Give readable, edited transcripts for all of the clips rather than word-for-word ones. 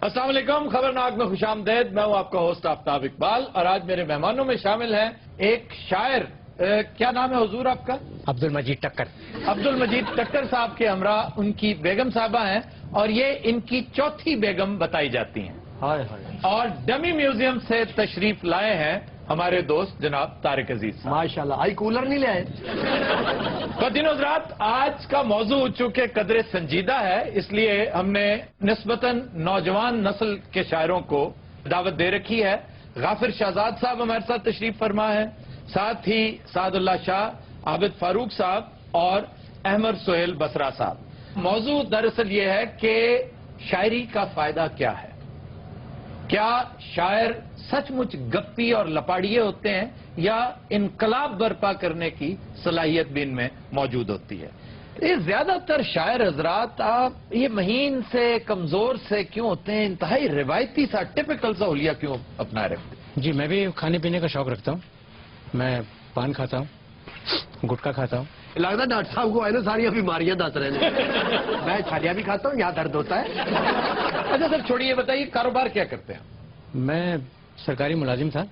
السلام علیکم، خبرناک میں خوش آمدید. میں ہوں آپ کا ہوسٹ آفتاب اقبال اور آج میرے مہمانوں میں شامل ہیں ایک شاعر. کیا نام ہے حضور آپ کا؟ عبد المجید ٹکر. عبد المجید ٹکر صاحب کے ہمراہ ان کی بیگم صاحبہ ہیں اور یہ ان کی چوتھی بیگم بتائی جاتی ہیں. اور ڈمی میوزیم سے تشریف لائے ہیں ہمارے دوست جناب طارق عزیز. ماشاءاللہ. آئی کولر نہیں لے آئے؟ خواتین و حضرات، آج کا موضوع چونکہ قدر سنجیدہ ہے اس لیے ہم نے نسبتاً نوجوان نسل کے شاعروں کو دعوت دے رکھی ہے. غافر شہزاد صاحب ہمارے ساتھ تشریف فرما ہے، ساتھ ہی سعد اللہ شاہ، عابد فاروق صاحب اور احمد سہیل بسرا صاحب. موضوع دراصل یہ ہے کہ شاعری کا فائدہ کیا ہے. کیا شاعر سچ مچ گپی اور لپاڑیے ہوتے ہیں یا انقلاب برپا کرنے کی صلاحیت بھی ان میں موجود ہوتی ہے؟ یہ زیادہ تر شاعر حضرات آپ یہ مہین سے کمزور سے کیوں ہوتے ہیں؟ انتہائی روایتی سا ٹپیکل سا حلیہ کیوں اپنا رکھتے ہیں؟ جی میں بھی کھانے پینے کا شوق رکھتا ہوں. میں پان کھاتا ہوں، گٹکا کھاتا ہوں. لگتا ہے ڈاکٹر صاحب کو ہے نا ساری بیماریاں دس رہے ہیں. میں چھالیاں بھی کھاتا ہوں، یہاں درد ہوتا ہے. اچھا سر چھوڑیے، بتائیے کاروبار کیا کرتے ہیں؟ میں سرکاری ملازم تھا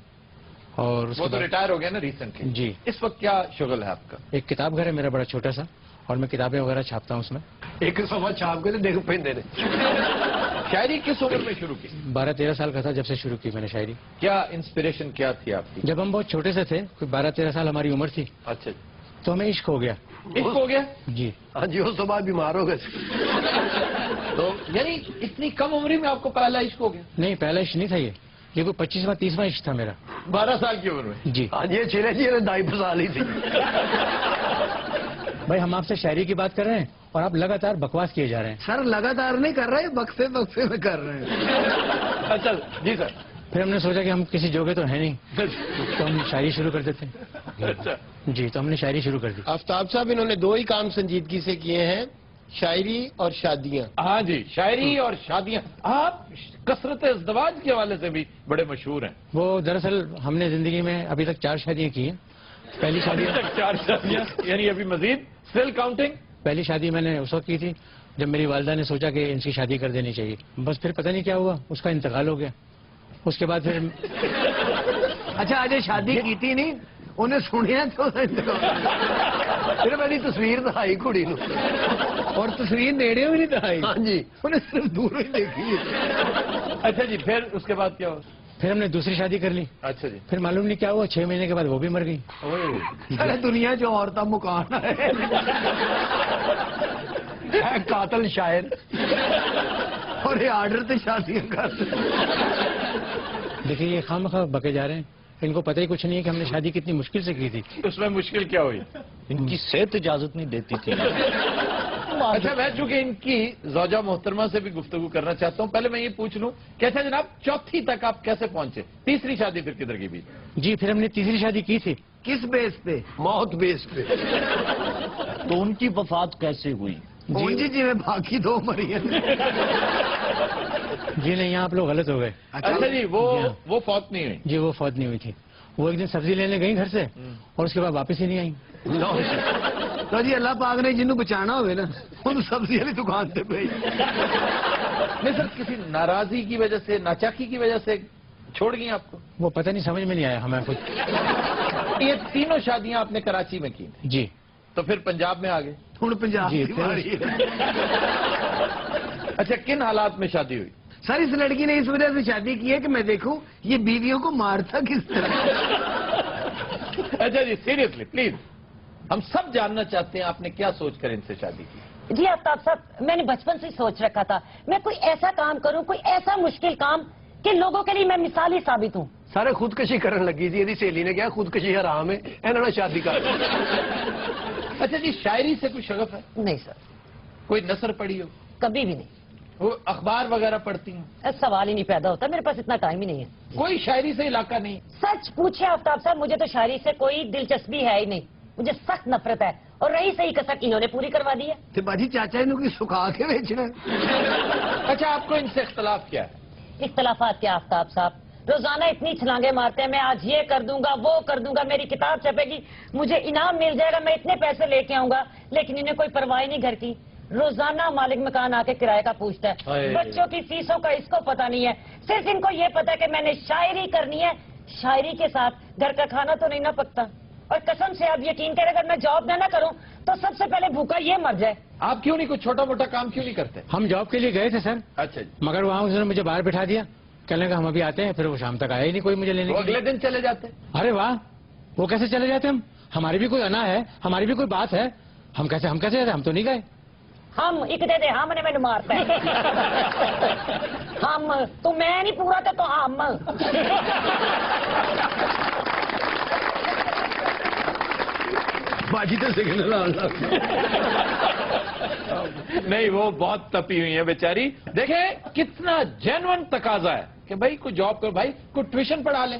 اور اس وہ کے تو بعد ریٹائر ہو گیا نا ریسنٹلی. جی. اس وقت کیا شغل ہے آپ کا؟ ایک کتاب گھر ہے میرا بڑا چھوٹا سا اور میں کتابیں وغیرہ چھاپتا ہوں اس میں. ایک سوا چھاپ کے دیکھ پہ دے شاعری کس عمر میں شروع کی؟ 12-13 سال کا تھا جب سے شروع کی میں نے شاعری. کیا انسپریشن کیا تھی آپ کی؟ جب ہم بہت چھوٹے سے تھے، کوئی 12-13 سال ہماری عمر تھی، اچھا تو ہمیں عشق ہو گیا. عشق ہو گیا؟ جی. ہاں جی، اس بعد بیمار ہو گئے. تو یعنی اتنی کم عمری میں آپ کو پہلا عشق ہو گیا؟ نہیں، پہلا عشق نہیں تھا یہ 25واں-30واں عشق تھا میرا. 12 سال کی عمر میں؟ جی. ہاں جی، چھلے جی نے دائی پھسا لی تھی. بھائی ہم آپ سے شاعری کی بات کر رہے ہیں اور آپ لگاتار بکواس کیے جا رہے ہیں. سر لگاتار نہیں کر رہے، وقفے وقفے میں کر رہے ہیں. اچھا جی سر. پھر ہم نے سوچا کہ ہم کسی جوگے تو ہیں نہیں تو ہم شاعری شروع کر دیتے ہیں. اچھا جی، تو ہم نے شاعری شروع کر دی. آفتاب صاحب انہوں نے دو ہی کام سنجیدگی سے کیے ہیں، شاعری اور شادیاں. ہاں جی، شاعری اور شادیاں. آپ کثرت ازدواج کے حوالے سے بھی بڑے مشہور ہیں. وہ دراصل ہم نے زندگی میں ابھی تک 4 شادیاں کی ہیں. پہلی شادی ابھی تک 4 شادیاں، یعنی ابھی مزید اسٹل کاؤنٹنگ. پہلی شادی میں نے اس وقت کی تھی جب میری والدہ نے سوچا کہ ان کی شادی کر دینی چاہیے. بس پھر پتہ نہیں کیا ہوا، اس کا انتقال ہو گیا. اس کے بعد پھر اچھا آج شادی کی تھی نہیں انہیں سنیا تو پھر میری تصویر دکھائی کڑی نو اور تصویر نیڑے بھی نہیں دکھائی. ہاں جی، انہیں صرف دور ہی دیکھی. اچھا جی، پھر اس کے بعد کیا ہوا؟ پھر ہم نے دوسری شادی کر لی. اچھا جی. پھر معلوم نہیں کیا ہوا، 6 مہینے کے بعد وہ بھی مر گئی. ارے دنیا جو عورتیں مکان ہے قاتل شاعر اور یہ آرڈر تے شادیاں کر. دیکھیے یہ خواہ بکے جا رہے ہیں، ان کو پتہ ہی کچھ نہیں ہے کہ ہم نے شادی کتنی مشکل سے کی تھی. اس میں مشکل کیا ہوئی؟ ان کی صحت اجازت نہیں دیتی تھی. اچھا میں چونکہ ان کی زوجہ محترمہ سے بھی گفتگو کرنا چاہتا ہوں، پہلے میں یہ پوچھ لوں کہ اچھا جناب چوتھی تک آپ کیسے پہنچے؟ تیسری شادی پھر کدھر کی بھی؟ جی پھر ہم نے تیسری شادی کی تھی. کس بیس پہ؟ موت بیس پہ. تو ان کی وفات کیسے ہوئی؟ جی میں باقی 2 مری ہیں. جی نہیں، یہاں آپ لوگ غلط ہو گئے. اچھا جی، وہ فوت نہیں ہوئی؟ جی وہ فوت نہیں ہوئی تھی. وہ ایک دن سبزی لینے گئی گھر سے اور اس کے بعد واپس ہی نہیں آئی. تو جی اللہ پاک نے جنہوں بچانا ہوئے نا ان سبزی والی دکان سے بھیج. نہیں سر، کسی ناراضی کی وجہ سے، ناچاکی کی وجہ سے چھوڑ گئی آپ کو؟ وہ پتہ نہیں، سمجھ میں نہیں آیا ہمیں کچھ. یہ تینوں شادیاں آپ نے کراچی میں کی؟ جی. تو پھر پنجاب میں آ گئے؟ ہوں پنجاب جی، کی باری ہے. اچھا کن حالات میں شادی ہوئی؟ سر اس لڑکی نے اس وجہ سے شادی کی ہے کہ میں دیکھوں یہ بیویوں کو مارتا کس طرح. اچھا جی سیریسلی پلیز، ہم سب جاننا چاہتے ہیں آپ نے کیا سوچ کر ان سے شادی کی؟ جی آفتاب صاحب، میں نے بچپن سے سوچ رکھا تھا میں کوئی ایسا کام کروں، کوئی ایسا مشکل کام کہ لوگوں کے لیے میں مثالی ثابت ہوں. سارے خودکشی کرنے لگی تھی، سہیلی نے کہا خودکشی حرام ہے، انہوں نے شادی کر. اچھا جی، شاعری سے کوئی شغف ہے؟ نہیں سر، کوئی نثر پڑھی ہو؟ کبھی بھی نہیں. وہ اخبار وغیرہ پڑھتی ہیں؟ سوال ہی نہیں پیدا ہوتا، میرے پاس اتنا ٹائم ہی نہیں ہے. کوئی شاعری سے علاقہ نہیں؟ سچ پوچھے آفتاب صاحب، مجھے تو شاعری سے کوئی دلچسپی ہے ہی نہیں. مجھے سخت نفرت ہے اور رہی صحیح کسک انہوں نے پوری کروا دی ہے. تو باجی چاچا انہوں کی سکھا کے بیچنا. اچھا آپ کو ان سے اختلاف کیا ہے؟ اختلافات کیا آفتاب صاحب، روزانہ اتنی چھلانگیں مارتے ہیں، میں آج یہ کر دوں گا وہ کر دوں گا، میری کتاب چھپے گی، مجھے انعام مل جائے گا، میں اتنے پیسے لے کے آؤں گا، لیکن انہیں کوئی پرواہ نہیں گھر کی. रोजाना मालिक मकान आके किराए का पूछता है। बच्चों की फीसों का इसको पता नहीं है, सिर्फ इनको ये पता है कि मैंने शायरी करनी है, शायरी के साथ घर का खाना तो नहीं ना पकता। और कसम से आप यकीन करें, अगर मैं जॉब ना करूं तो सबसे पहले भूखा ये मर जाए। आप क्यों नहीं कुछ छोटा मोटा काम क्यों नहीं करते? हम जॉब के लिए गए थे सर, अच्छा जी। मगर वहाँ उसने मुझे बाहर बिठा दिया, कहने लगा हम अभी आते हैं, फिर वो शाम तक आया ही नहीं कोई मुझे लेने वो के लिए। अगले दिन चले जाते? अरे वाह, वो कैसे चले जाते हम? हमारी भी कोई अना है, हमारी भी कोई बात है, हम कैसे जाते? हम तो नहीं गए। हम एक दे दे, हमने मैंने मारता है। हम तो मैं नहीं पूरा तो हम। बाजी तो सिग्नल नहीं, वो बहुत तपी हुई है बेचारी। देखें कितना जेन्युइन तकाजा है कि भाई कोई जॉब कर, भाई कोई ट्यूशन पढ़ा ले,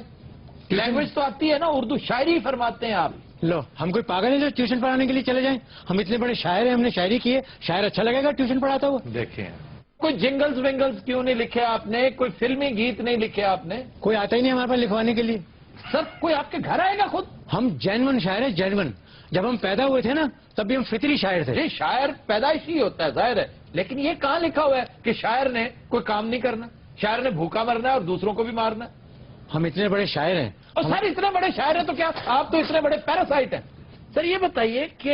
लैंग्वेज तो आती है ना, उर्दू शायरी फरमाते हैं आप। लो, हम कोई पागल है जो ट्यूशन पढ़ाने के लिए चले जाएं? हम इतने बड़े शायर हैं, हमने शायरी की है, शायर अच्छा लगेगा ट्यूशन पढ़ाता हुआ? देखें कोई जिंगल्स विंगल्स क्यों नहीं लिखे आपने, कोई फिल्मी गीत नहीं लिखे आपने? कोई आता ही नहीं हमारे पास लिखवाने के लिए। सर कोई आपके घर आएगा खुद? हम जेन्युइन शायर है, जेन्युइन। जब हम पैदा हुए थे ना, तब भी हम फितरी शायर थे। ये शायर पैदाइशी होता है, जाहिर है, लेकिन ये कहाँ लिखा हुआ है कि शायर ने कोई काम नहीं करना, शायर ने भूखा मरना है और दूसरों को भी मारना है? हम इतने बड़े शायर हैं। और सर इतने बड़े शायर हैं तो क्या आप तो इतने बड़े पैरासाइट हैं? सर ये बताइए कि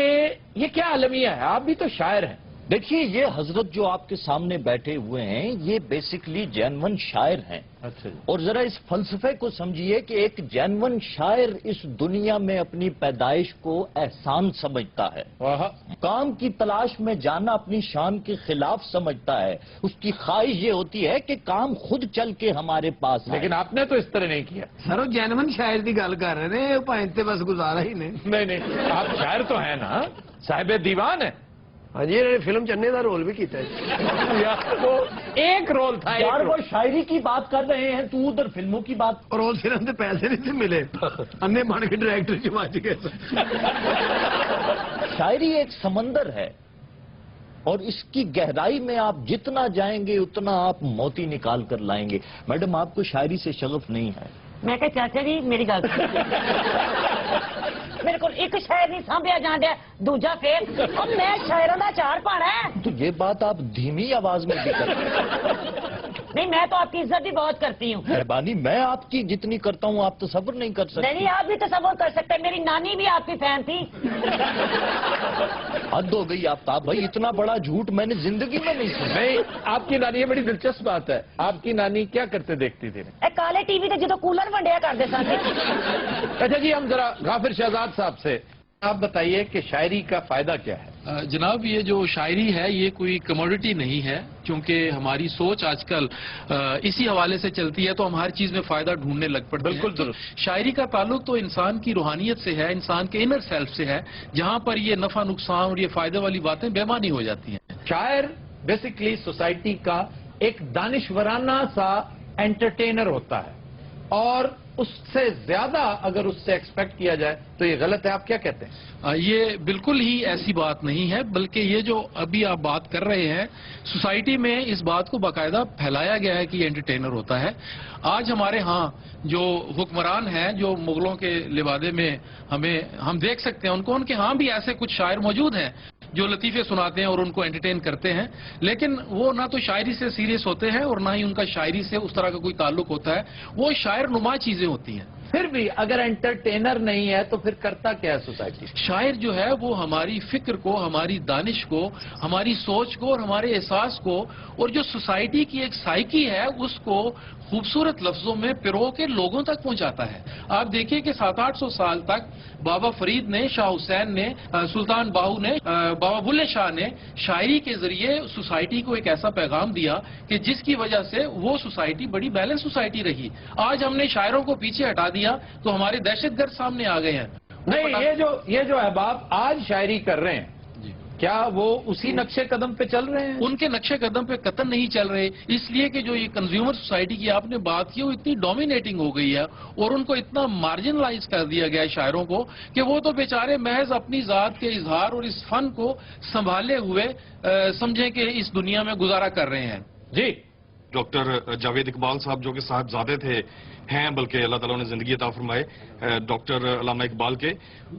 ये क्या अलमिया है, आप भी तो शायर हैं। देखिए, ये हजरत जो आपके सामने बैठे हुए हैं, ये बेसिकली जेन्युइन शायर हैं। अच्छा जी। और जरा इस फलसफे को समझिए कि एक जेन्युइन शायर इस दुनिया में अपनी पैदाइश को एहसान समझता है, वाह। काम की तलाश में जाना अपनी शान के खिलाफ समझता है। उसकी ख्वाहिश ये होती है कि काम खुद चल के हमारे पास आए। लेकिन आपने तो इस तरह नहीं किया। सर वो जैनमन शायर की गल कर रहे ने, भाई बस गुजारा ही ने। नहीं, आप शायर तो हैं ना, साहिब दीवान है। हाँ जी, इन्होंने फिल्म चन्ने का रोल भी किया है। यार वो एक रोल था, यार एक वो रोल। शायरी की बात कर रहे हैं, तू उधर फिल्मों की बात। और रोल सिर्फ पैसे नहीं थे मिले, अन्य बन के डायरेक्टर की बात गए। शायरी एक समंदर है और इसकी गहराई में आप जितना जाएंगे उतना आप मोती निकाल कर लाएंगे। मैडम, आपको शायरी से शगफ नहीं है? मैं कहा चाचा जी मेरी गल मेरे को एक शायर नहीं सांभिया जान दिया, दूजा फिर अब मैं शायरों का चार पाना है। तो ये बात आप धीमी आवाज में भी करते नहीं, मैं तो आपकी इज्जत भी बहुत करती हूँ। मेहरबानी, मैं आपकी जितनी करता हूँ आप तो सब्र नहीं कर सकते। नहीं, आप भी तसव्वुर कर सकते हैं, मेरी नानी भी आपकी फैन थी। हद हो गई आफ्ताब भाई, इतना बड़ा झूठ मैंने जिंदगी में नहीं सुना। नहीं, आपकी नानी, ये बड़ी दिलचस्प बात है, आपकी नानी क्या करते देखती थी? ए काले टीवी ते जो कूलर वंडिया करते सन। अच्छा जी, हम जरा गाफिर शहजाद साहब से आप बताइए कि शायरी का फायदा क्या है? जनाब, ये जो शायरी है ये कोई कमोडिटी नहीं है, क्योंकि हमारी सोच आजकल इसी हवाले से चलती है, तो हम हर चीज में फायदा ढूंढने लग पड़ते हैं। बिल्कुल तो शायरी का ताल्लुक तो इंसान की रूहानियत से है, इंसान के इनर सेल्फ से है, जहां पर ये नफा नुकसान और ये फायदे वाली बातें बेमानी हो जाती हैं। शायर बेसिकली सोसाइटी का एक दानिशवराना सा एंटरटेनर होता है, और उससे ज्यादा अगर उससे एक्सपेक्ट किया जाए तो ये गलत है। आप क्या कहते हैं? ये बिल्कुल ही ऐसी बात नहीं है, बल्कि ये जो अभी आप बात कर रहे हैं, सोसाइटी में इस बात को बाकायदा फैलाया गया है कि ये एंटरटेनर होता है। आज हमारे यहाँ जो हुक्मरान हैं, जो मुगलों के लिबादे में हम देख सकते हैं उनको, उनके यहाँ भी ऐसे कुछ शायर मौजूद हैं जो लतीफे सुनाते हैं और उनको एंटरटेन करते हैं, लेकिन वो ना तो शायरी से सीरियस होते हैं और ना ही उनका शायरी से उस तरह का कोई ताल्लुक होता है। वो शायर नुमा चीजें होती हैं। फिर भी अगर एंटरटेनर नहीं है तो फिर करता क्या है सोसाइटी? शायर जो है वो हमारी फिक्र को, हमारी दानिश को, हमारी सोच को और हमारे एहसास को, और जो सोसाइटी की एक साइकी है उसको खूबसूरत लफ्जों में पिरो के लोगों तक पहुंचाता है। आप देखिए कि 700-800 साल तक बाबा फरीद ने, शाह हुसैन ने, सुल्तान बाहू ने, बाबा बुल्ले शाह ने शायरी के जरिए सोसाइटी को एक ऐसा पैगाम दिया कि जिसकी वजह से वो सोसाइटी बड़ी बैलेंस सोसाइटी रही। आज हमने शायरों को पीछे हटा दिया तो हमारे दहशतगर्द सामने आ गए हैं। नहीं, ये जो अहबाब आज शायरी कर रहे हैं, क्या वो उसी नक्शे कदम पे चल रहे हैं? उनके नक्शे कदम पे कतन नहीं चल रहे, इसलिए कि जो ये कंज्यूमर सोसाइटी की आपने बात की वो इतनी डोमिनेटिंग हो गई है और उनको इतना मार्जिनलाइज कर दिया गया है शायरों को कि वो तो बेचारे महज अपनी जात के इजहार और इस फन को संभाले हुए समझें कि इस दुनिया में गुजारा कर रहे हैं। जी, ڈاکٹر جاوید اقبال صاحب جو کہ صاحبزادے تھے ہیں، بلکہ اللہ تعالیٰ نے زندگی عطا فرمائے ڈاکٹر علامہ اقبال کے،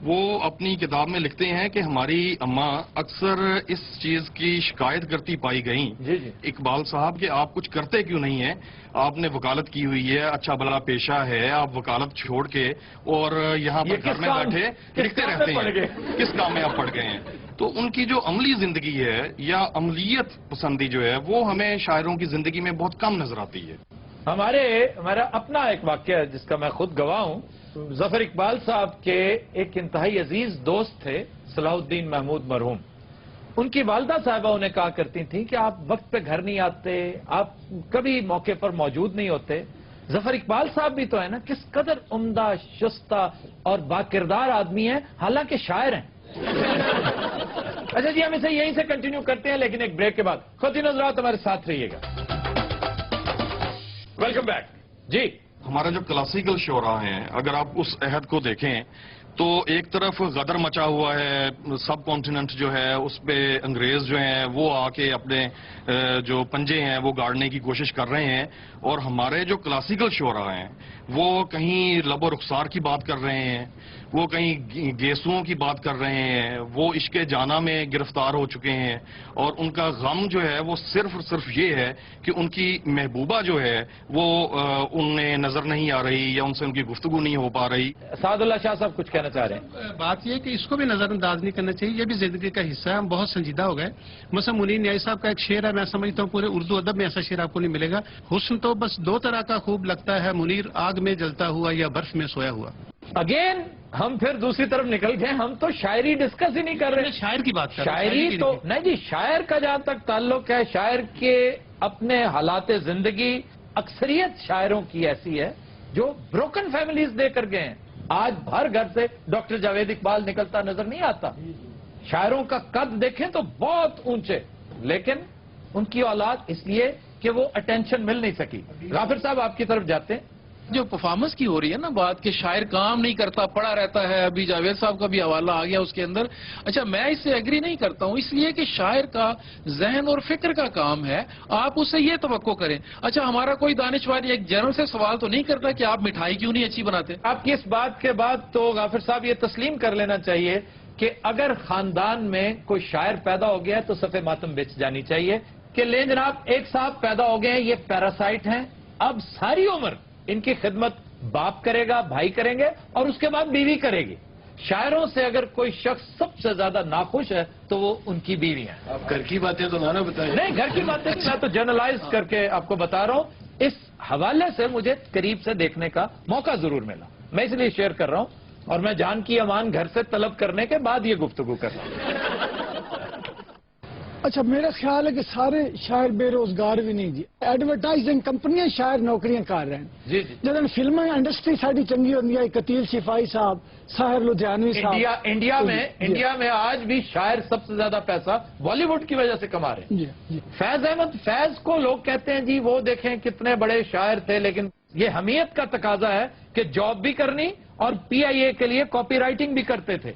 وہ اپنی کتاب میں لکھتے ہیں کہ ہماری اماں اکثر اس چیز کی شکایت کرتی پائی گئیں اقبال صاحب کہ آپ کچھ کرتے کیوں نہیں ہیں، آپ نے وکالت کی ہوئی ہے، اچھا بھلا پیشہ ہے، آپ وکالت چھوڑ کے اور یہاں پر گھر میں بیٹھے لکھتے رہتے ہیں، کس کام میں آپ پڑ گئے ہیں؟ تو ان کی جو عملی زندگی ہے یا عملیت پسندی جو ہے وہ ہمیں شاعروں کی زندگی میں بہت کم نظر آتی ہے۔ ہمارا اپنا ایک واقعہ ہے جس کا میں خود گواہ ہوں۔ ظفر اقبال صاحب کے ایک انتہائی عزیز دوست تھے صلاح الدین محمود مرحوم۔ ان کی والدہ صاحبہ انہیں کہا کرتی تھیں کہ آپ وقت پہ گھر نہیں آتے، آپ کبھی موقع پر موجود نہیں ہوتے۔ ظفر اقبال صاحب بھی تو ہے نا، کس قدر عمدہ، شستہ اور باکردار آدمی ہیں، حالانکہ شاعر ہیں۔ اچھا جی، ہم اسے یہیں سے کنٹینیو کرتے ہیں لیکن ایک بریک کے بعد۔ خواتین حضرات ہمارے ساتھ رہیے گا۔ ویلکم بیک جی۔ ہمارا جو کلاسیکل شعراء ہیں، اگر آپ اس عہد کو دیکھیں تو ایک طرف غدر مچا ہوا ہے، سب کانٹیننٹ جو ہے اس پہ انگریز جو ہیں وہ آ کے اپنے جو پنجے ہیں وہ گاڑنے کی کوشش کر رہے ہیں، اور ہمارے جو کلاسیکل شعراء ہیں وہ کہیں لب و رخسار کی بات کر رہے ہیں، وہ کہیں گیسوؤں کی بات کر رہے ہیں، وہ عشق جانا میں گرفتار ہو چکے ہیں، اور ان کا غم جو ہے وہ صرف اور صرف یہ ہے کہ ان کی محبوبہ جو ہے وہ انہیں نظر نہیں آ رہی یا ان سے ان کی گفتگو نہیں ہو پا رہی۔ سعد اللہ شاہ صاحب کچھ کہنا چاہ رہے ہیں؟ بات یہ ہے کہ اس کو بھی نظر انداز نہیں کرنا چاہیے، یہ بھی زندگی کا حصہ ہے، ہم بہت سنجیدہ ہو گئے۔ مثلا منیر نیائی صاحب کا ایک شعر ہے، میں سمجھتا ہوں پورے اردو ادب میں ایسا شعر آپ کو نہیں ملے گا، حسن تو بس دو طرح کا خوب لگتا ہے، منیر آگ میں جلتا ہوا یا برف میں سویا ہوا۔ اگین ہم پھر دوسری طرف نکل گئے، ہم تو شاعری ڈسکس ہی نہیں کر رہے، شاعر کی بات کر رہے ہیں، شاعری تو نہیں جی۔ شاعر کا جہاں تک تعلق ہے، شاعر کے اپنے حالات زندگی، اکثریت شاعروں کی ایسی ہے جو بروکن فیملیز دے کر گئے ہیں۔ آج ہر گھر سے ڈاکٹر جاوید اقبال نکلتا نظر نہیں آتا۔ شاعروں کا قد دیکھیں تو بہت اونچے، لیکن ان کی اولاد اس لیے کہ وہ اٹینشن مل نہیں سکی۔ غافر صاحب آپ کی طرف جاتے ہیں۔ جو پرفارمنس کی ہو رہی ہے نا بات کہ شاعر کام نہیں کرتا، پڑا رہتا ہے، ابھی جاوید صاحب کا بھی حوالہ آ گیا اس کے اندر۔ اچھا، میں اس سے ایگری نہیں کرتا ہوں، اس لیے کہ شاعر کا ذہن اور فکر کا کام ہے، آپ اس سے یہ توقع کریں۔ اچھا، ہمارا کوئی دانشور ایک جنرل سے سوال تو نہیں کرتا کہ آپ مٹھائی کیوں نہیں اچھی بناتے؟ آپ کی اس بات کے بعد تو غافر صاحب یہ تسلیم کر لینا چاہیے کہ اگر خاندان میں کوئی شاعر پیدا ہو گیا ہے تو صفِ ماتم بچ جانی چاہیے کہ لیں جناب، ایک صاحب پیدا ہو گئے ہیں، یہ پیراسائٹ ہیں، اب ساری عمر ان کی خدمت باپ کرے گا، بھائی کریں گے، اور اس کے بعد بیوی کرے گی۔ شاعروں سے اگر کوئی شخص سب سے زیادہ ناخوش ہے تو وہ ان کی بیوی ہیں۔ آپ گھر کی باتیں تو نہ بتائیں۔ نہیں، گھر کی باتیں میں تو جرنلائز کر کے آپ کو بتا رہا ہوں۔ اس حوالے سے مجھے قریب سے دیکھنے کا موقع ضرور ملا، میں اس لیے شیئر کر رہا ہوں، اور میں جان کی امان گھر سے طلب کرنے کے بعد یہ گفتگو کر رہا ہوں۔ اچھا، میرا خیال ہے کہ سارے شاعر بے روزگار بھی نہیں جی، ایڈورٹائزنگ کمپنیاں شاعر نوکریاں کر رہے ہیں جی جب فلم انڈسٹری ساری چنگی ہوتی ہے، قتیل شفائی صاحب، ساحر لدھیانوی صاحب، انڈیا میں آج بھی شاعر سب سے زیادہ پیسہ بالی ووڈ کی وجہ سے کما رہے ہیں۔ جی فیض احمد فیض کو لوگ کہتے ہیں جی وہ دیکھیں کتنے بڑے شاعر تھے، لیکن یہ حمیت کا تقاضا ہے کہ جاب بھی کرنی اور پی آئی اے کے لیے کاپی رائٹنگ بھی کرتے تھے۔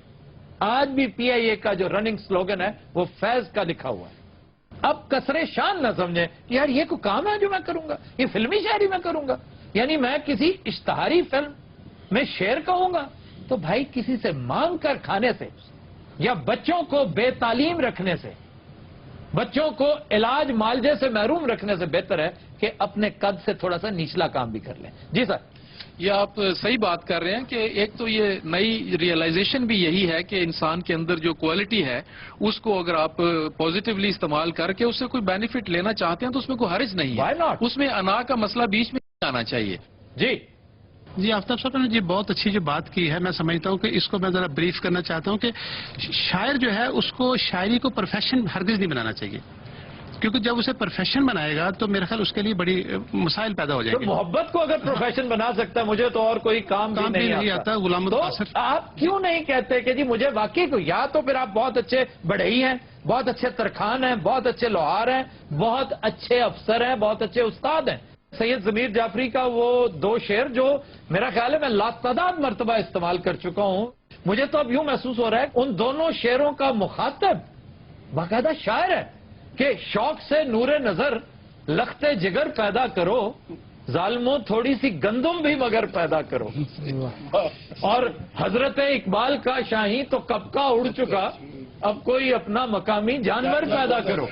آج بھی پی آئی اے کا جو رننگ سلوگن ہے وہ فیض کا لکھا ہوا ہے۔ اب کسرے شان نہ سمجھیں کہ یار یہ کوئی کام ہے جو میں کروں گا، یہ فلمی شاعری میں کروں گا، یعنی میں کسی اشتہاری فلم میں شعر کہوں گا تو بھائی کسی سے مانگ کر کھانے سے یا بچوں کو بے تعلیم رکھنے سے، بچوں کو علاج معالجے سے محروم رکھنے سے بہتر ہے کہ اپنے قد سے تھوڑا سا نچلا کام بھی کر لیں۔ جی سر، یہ آپ صحیح بات کر رہے ہیں کہ ایک تو یہ نئی ریئلائزیشن بھی یہی ہے کہ انسان کے اندر جو کوالٹی ہے اس کو اگر آپ پازیٹیولی استعمال کر کے اس سے کوئی بینیفٹ لینا چاہتے ہیں تو اس میں کوئی حرج نہیں Why ہے، not؟ اس میں انا کا مسئلہ بیچ میں نہیں آنا چاہیے۔ جی آفتاب صاحب نے جی بہت اچھی جو بات کی ہے، میں سمجھتا ہوں کہ اس کو میں ذرا بریف کرنا چاہتا ہوں کہ شاعر جو ہے اس کو شاعری کو پروفیشن ہرگز نہیں بنانا چاہیے، کیونکہ جب اسے پروفیشن بنائے گا تو میرے خیال اس کے لیے بڑی مسائل پیدا ہو جائیں تو گے۔ محبت کو اگر پروفیشن بنا سکتا ہے، مجھے تو اور کوئی کام بھی نہیں آتا۔ غلام تو القاصر آپ کیوں نہیں کہتے کہ جی مجھے واقعی کو، یا تو پھر آپ بہت اچھے بڑھئی ہیں، بہت اچھے ترخان ہیں، بہت اچھے لوہار ہیں، بہت اچھے افسر ہیں، بہت اچھے استاد ہیں۔ سید ضمیر جعفری کا وہ دو شعر جو میرا خیال ہے میں لاتعداد مرتبہ استعمال کر چکا ہوں، مجھے تو اب یوں محسوس ہو رہا ہے ان دونوں شعروں کا مخاطب باقاعدہ شاعر ہے کہ شوق سے نور نظر लखते जिगर पैदा करो, जालिमों थोड़ी सी गंदुम भी मगर पैदा करो। और हजरत इकबाल का शाही तो कब का उड़ चुका, अब कोई अपना मकामी जानवर पैदा करो।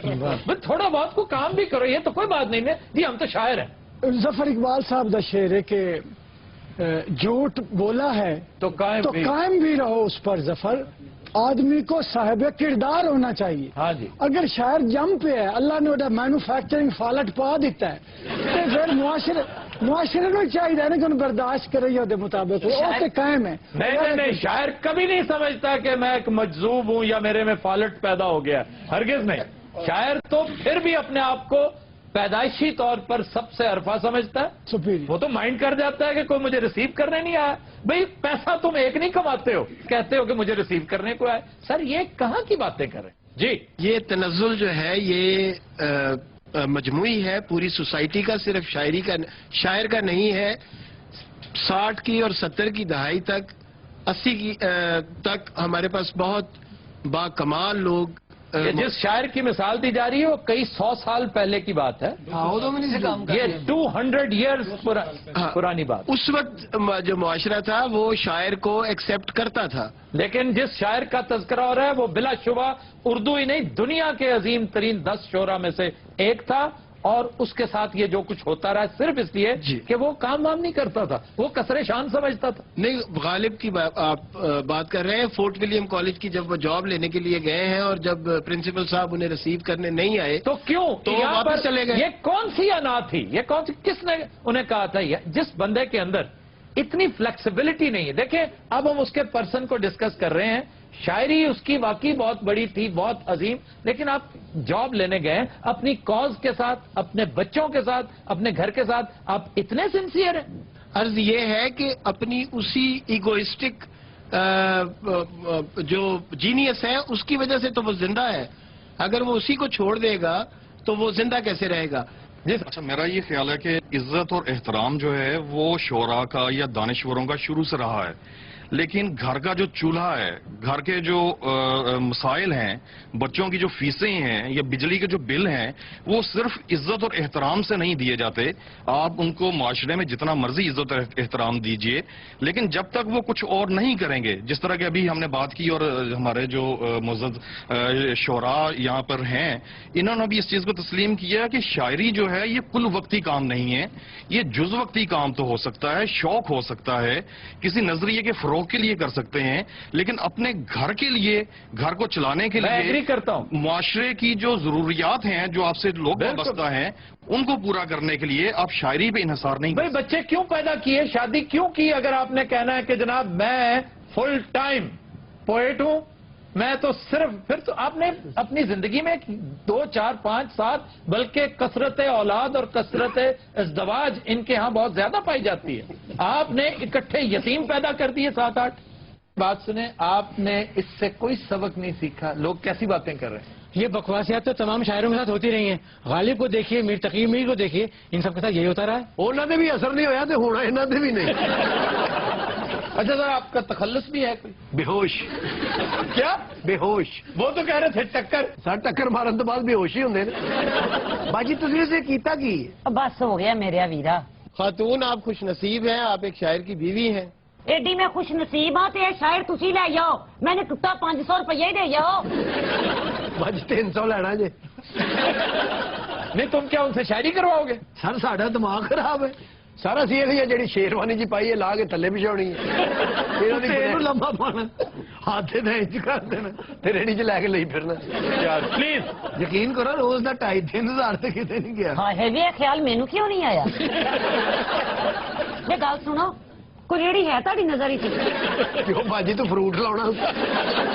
बस थोड़ा बहुत को काम भी करो, ये तो कोई बात नहीं है जी, हम तो शायर हैं। जफर इकबाल साहब का शेर है कि झूठ बोला है तो कायम भी रहो उस पर जफर, आदमी को साहिब किरदार होना चाहिए। हाँ जी। अगर शायर जम पे है, अल्लाह ने उड़ा मैन्युफैक्चरिंग फालट पा दिता है, तो फिर मुआशरे को चाहिए ना कि उन्हें बर्दाश्त करे ਉਹਦੇ मुताबिक वो कायम है। नहीं, शायर कभी नहीं समझता कि मैं एक मजजूब हूं या मेरे में फालट पैदा हो गया, हरगिज नहीं। शायर तो फिर भी अपने आप को पैदाइशी तौर पर सबसे अरफा समझता है। वो तो माइंड कर जाता है कि कोई मुझे रिसीव करने नहीं आया। भाई पैसा तुम एक नहीं कमाते हो, कहते हो कि मुझे रिसीव करने को आए। सर ये कहाँ की बातें कर रहे हैं जी? ये तनज़्ज़ुल जो है ये मजमूई है पूरी सोसाइटी का, सिर्फ शायर का नहीं है। 60 की और 70 की दहाई तक, 80 की तक हमारे पास बहुत बाकमाल लोग। जिस शायर की मिसाल दी जा रही है वो कई 100 साल पहले की बात है। ये 200 ईयर्स पुरानी बात। उस वक्त जो मुआशरा था वो शायर को एक्सेप्ट करता था, लेकिन जिस शायर का तज़किरा हो रहा है वो बिलाशुबा उर्दू ही नहीं दुनिया के अजीम तरीन 10 शोरा में से एक था। और उसके साथ ये जो कुछ होता रहा सिर्फ इसलिए कि वो काम वाम नहीं करता था, वो कसरे शान समझता था। नहीं, गालिब की आप बात कर रहे हैं। फोर्ट विलियम कॉलेज की जब वो जॉब लेने के लिए गए हैं और जब प्रिंसिपल साहब उन्हें रिसीव करने नहीं आए तो क्यों तो वापस चले गए। ये कौन सी अना थी, ये कौन सी, किसने उन्हें कहा था? जिस बंदे के अंदर इतनी फ्लेक्सिबिलिटी नहीं है। देखें अब हम उसके पर्सन को डिस्कस कर रहे हैं। शायरी उसकी वाकई बहुत बड़ी थी, बहुत अजीम, लेकिन आप जॉब लेने गए अपनी कॉज के साथ, अपने बच्चों के साथ, अपने घर के साथ, आप इतने सिंसियर हैं। अर्ज ये है कि अपनी उसी इगोइस्टिक जो जीनियस है उसकी वजह से तो वो जिंदा है। अगर वो उसी को छोड़ देगा तो वो जिंदा कैसे रहेगा? अच्छा, मेरा ये ख्याल है कि इज्जत और एहतराम जो है वो शोरा का या दानिश्वरों का शुरू से रहा है, लेकिन घर का जो चूल्हा है, घर के जो मसाइल हैं, बच्चों की जो फीसें हैं या बिजली के जो बिल हैं, वो सिर्फ इज्जत और एहतराम से नहीं दिए जाते। आप उनको माशरे में जितना मर्जी इज्जत और एहतराम दीजिए, लेकिन जब तक वो कुछ और नहीं करेंगे, जिस तरह की अभी हमने बात की और हमारे जो मुअज़्ज़ज़ शोरा यहाँ पर हैं, इन्होंने भी इस चीज को तस्लीम किया कि शायरी जो है ये कुल वक्ती काम नहीं है, ये जुज़ वक्ती काम तो हो सकता है, शौक हो सकता है, किसी नजरिए के के लिए कर सकते हैं, लेकिन अपने घर के लिए, घर को चलाने के लिए, मैं एग्री करता हूं, मुआशरे की जो जरूरियात हैं, जो आपसे लोग वाबस्ता हैं, उनको पूरा करने के लिए आप शायरी पे इन्हिसार नहीं। भाई बच्चे क्यों पैदा किए, शादी क्यों की? अगर आपने कहना है कि जनाब मैं फुल टाइम पोएट हूं, मैं तो सिर्फ, फिर तो आपने अपनी जिंदगी में 2, 4, 5, 7 बल्कि कसरत औलाद और कसरत इज़्दवाज इनके यहाँ बहुत ज्यादा पाई जाती है। आपने इकट्ठे यतीम पैदा कर दिए 7, 8। बात सुने, आपने इससे कोई सबक नहीं सीखा। लोग कैसी बातें कर रहे हैं? ये बकवासियात तो तमाम शायरों के साथ होती रही हैं। गालिब को देखिए, मीर तकी मीर को देखिए, इन सब के साथ यही होता रहा है। उन्होंने भी असर नहीं होया तो होना इन्होंने भी नहीं। अच्छा सर, आपका तखल्लुस भी है कोई? बेहोश। क्या बेहोश? वो तो कह रहे थे टक्कर। सर टक्कर मारन तो बाद बेहोश ही होंगे ना। बाजी तुझे से कीता की? बस हो गया मेरे वीरा। खातून आप खुश नसीब हैं, आप एक शायर की बीवी हैं। एडी मैं खुश नसीब हाँ, तो शायर तुसी ले जाओ, मैंने टुट्टा 500 रुपया ही दे जाओ। बाजी 300 लेना जे। नहीं तुम क्या उनसे शायरी करवाओगे? सर साड़ा दिमाग खराब है। सारा सी जी शेरवानी जी पाई है ला के थले बिछानी है, लंबा पाना हाथ इंच कर देना, रेडी च लैके ले फिरना। यार प्लीज यकीन करो, रोज का 2,500-3,000 से कितने नहीं गया। हाँ है भी ख्याल मैनू क्यों नहीं आया? ये गल सुनो, कोई रेडी है ताड़ी नजर ही? क्यों बाजी तू फ्रूट लाना?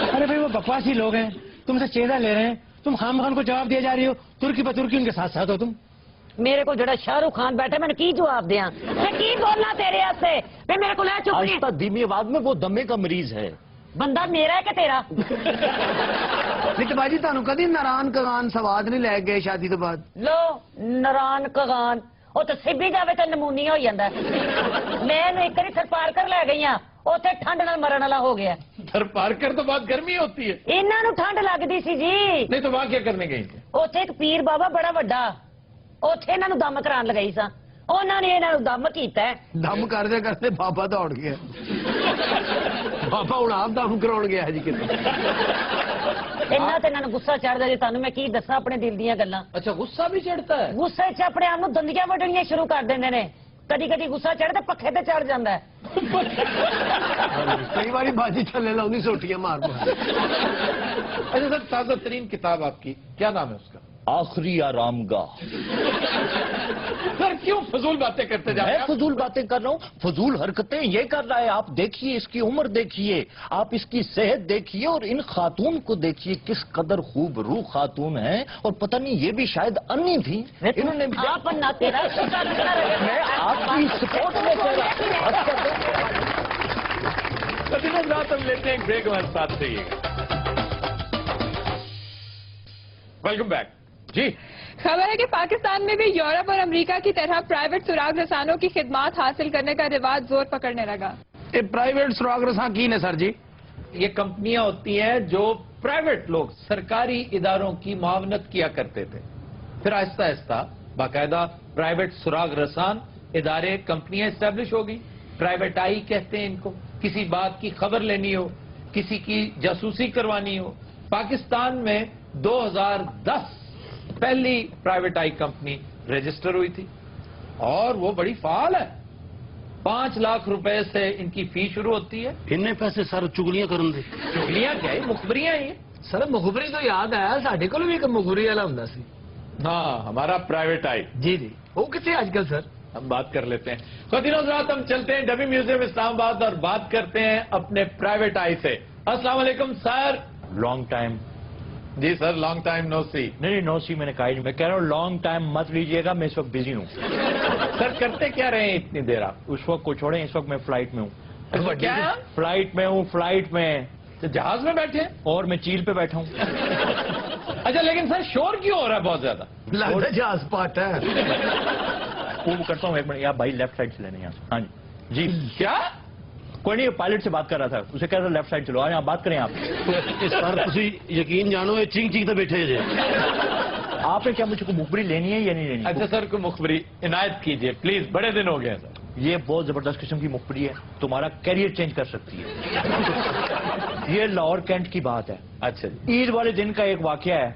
अरे भाई वो बकवासी लोग हैं, तुमसे चेहरा ले रहे हैं, तुम खाम खान को जवाब दिए जा रही हो, तुर्की बतुर्की उनके साथ साथ हो तुम। मेरे को जड़ा शाहरुख खान बैठे, मैंने की जवाब दिया, मैं की बोलना तेरे से? मेरे को ले चुप नहीं। आहिस्ता धीमी आवाज में, वो दमे का मरीज है। बंदा मेरा है कि तेरा? नहीं तो बाजी तुहानू कदी नारान कगान सवाद नहीं लै गए शादी तो बाद? लो नारान कगान वो तो सिब्बी जावे तो नमूनिया हो जाता। मैं एक बार सरपारकर लै गई हाँ, उसे ठंड नाल मरण वाला हो गया। सरपारकर तो बहुत गर्मी होती है। इन्हों ठंड लगती सी जी। नहीं तो वहां क्या करने गई थी? उसे एक पीर बाबा बड़ा वड्डा, ਉੱਥੇ ਇਹਨਾਂ ਨੂੰ ਦਮ ਕਰਾਉਣ ਲਗਾਈ ਸਾਂ, ਉਹਨਾਂ ਨੇ ਇਹਨਾਂ ਨੂੰ ਦਮ ਕੀਤਾ ਹੈ। ਦਮ ਕਰਦੇ ਕਰਦੇ ਬਾਬਾ ਦੌੜ ਗਿਆ। ਬਾਬਾ ਹੁਣ ਆਪ ਦਮ ਕਰਾਉਣ ਗਿਆ ਜੀ ਕਿਤੇ। ਇੰਨਾ ਤੇ ਇਹਨਾਂ ਨੂੰ ਗੁੱਸਾ ਚੜਦਾ ਜੀ, ਤੁਹਾਨੂੰ ਮੈਂ ਕੀ ਦੱਸਾਂ ਆਪਣੇ ਦਿਲ ਦੀਆਂ ਗੱਲਾਂ। अच्छा गुस्सा भी चढ़ता है? ਗੁੱਸੇ 'ਚ ਆਪਣੇ ਆਪ ਨੂੰ ਦੰਦੀਆਂ ਵੱਢਣੀਆਂ ਸ਼ੁਰੂ ਕਰ ਦਿੰਦੇ ਨੇ। ਕਦੀ ਕਦੀ ਗੁੱਸਾ ਚੜ੍ਹਦਾ ਪੱਖੇ ਤੇ ਚੜ ਜਾਂਦਾ ਹੈ। ਕਈ ਵਾਰੀ ਬਾਜੀ ਥੱਲੇ ਲਾਉਂਦੀ ਸੋਟੀਆਂ ਮਾਰ ਮਾਰ। अच्छा सर, ताजा तरीन किताब आपकी क्या नाम है उसका? आखिरी आरामगाह। सर क्यों फजूल बातें करते जा रहे मैं हैं? फजूल बातें कर रहा हूँ, फजूल हरकतें ये कर रहा है। आप देखिए, इसकी उम्र देखिए, आप इसकी सेहत देखिए, और इन खातून को देखिए किस कदर खूबरू खातून है। और पता नहीं ये भी शायद अन्नी थी, इन्होंने भी। आप अन्ना तेरा मैं आपकी सपोर्ट में कह रहा दिन रात हम लेते हैं एक ब्रेक, हमारे साथ रहिएगा। वेलकम बैक जी। खबर है कि पाकिस्तान में भी यूरोप और अमेरिका की तरह प्राइवेट सुराग रसानों की खिदमात हासिल करने का रिवाज जोर पकड़ने लगा। ये प्राइवेट सुराग रसां की ने सर जी? ये कंपनियां होती हैं जो प्राइवेट लोग सरकारी इदारों की मुआवनत किया करते थे, फिर आहिस्ता आहिस्ता बाकायदा प्राइवेट सुराग रसान इदारे कंपनियां एस्टेब्लिश होगी। प्राइवेट आई कहते हैं इनको। किसी बात की खबर लेनी हो, किसी की जासूसी करवानी हो। पाकिस्तान में 2010 पहली प्राइवेट आई कंपनी रजिस्टर हुई थी और वो बड़ी फाल है। 5 लाख रुपए से इनकी फी शुरू होती है। इन्ने पैसे सर चुगलियां करन दे। चुगलियां क्या है, मुखबरियां ही है। सर मुखबरी तो याद आया, साडे कोल भी एक मुखबरी वाला हुंदा सी। हाँ, हमारा प्राइवेट आई। जी जी, वो कितने आजकल सर? हम बात कर लेते हैं। ख़वातीन और हज़रात, हम चलते हैं डबी म्यूजियम इस्लामाबाद और बात करते हैं अपने प्राइवेट आई से। अस्सलाम वालेकुम सर। Long time. जी sir, long time no see. नहीं, नो सी मैंने कहा ही नहीं। मैं कह रहा हूँ लॉन्ग टाइम मत लीजिएगा, मैं इस वक्त बिजी हूँ। सर करते क्या रहे हैं इतनी देर आप? उस वक्त को छोड़ें, इस वक्त मैं फ्लाइट में हूँ। अच्छा, क्या है? फ्लाइट में हूँ, फ्लाइट में। तो जहाज में बैठे हैं? और मैं चील पे बैठा हूँ। अच्छा, लेकिन सर शोर क्यों हो रहा है बहुत ज्यादा? लगता जहाज पाट है। वो करता हूँ, एक मिनट। आप भाई लेफ्ट साइड से लेने यहाँ से। हाँ जी जी। क्या? कोई नहीं, पायलट से बात कर रहा था, उसे कह रहा था लेफ्ट साइड चलो। यहाँ बात करें आप। सर तुसी यकीन जानो ये चिंग चिंग तो बैठे जे। आपने क्या मुझको मुखबरी लेनी है या नहीं लेनी? अच्छा सर, को मुखबरी इनायत कीजिए प्लीज, बड़े दिन हो गए सर। ये बहुत जबरदस्त किस्म की मुखबरी है, तुम्हारा कैरियर चेंज कर सकती है। ये लाहौर कैंट की बात है। अच्छा जी। ईद वाले दिन का एक वाकया है।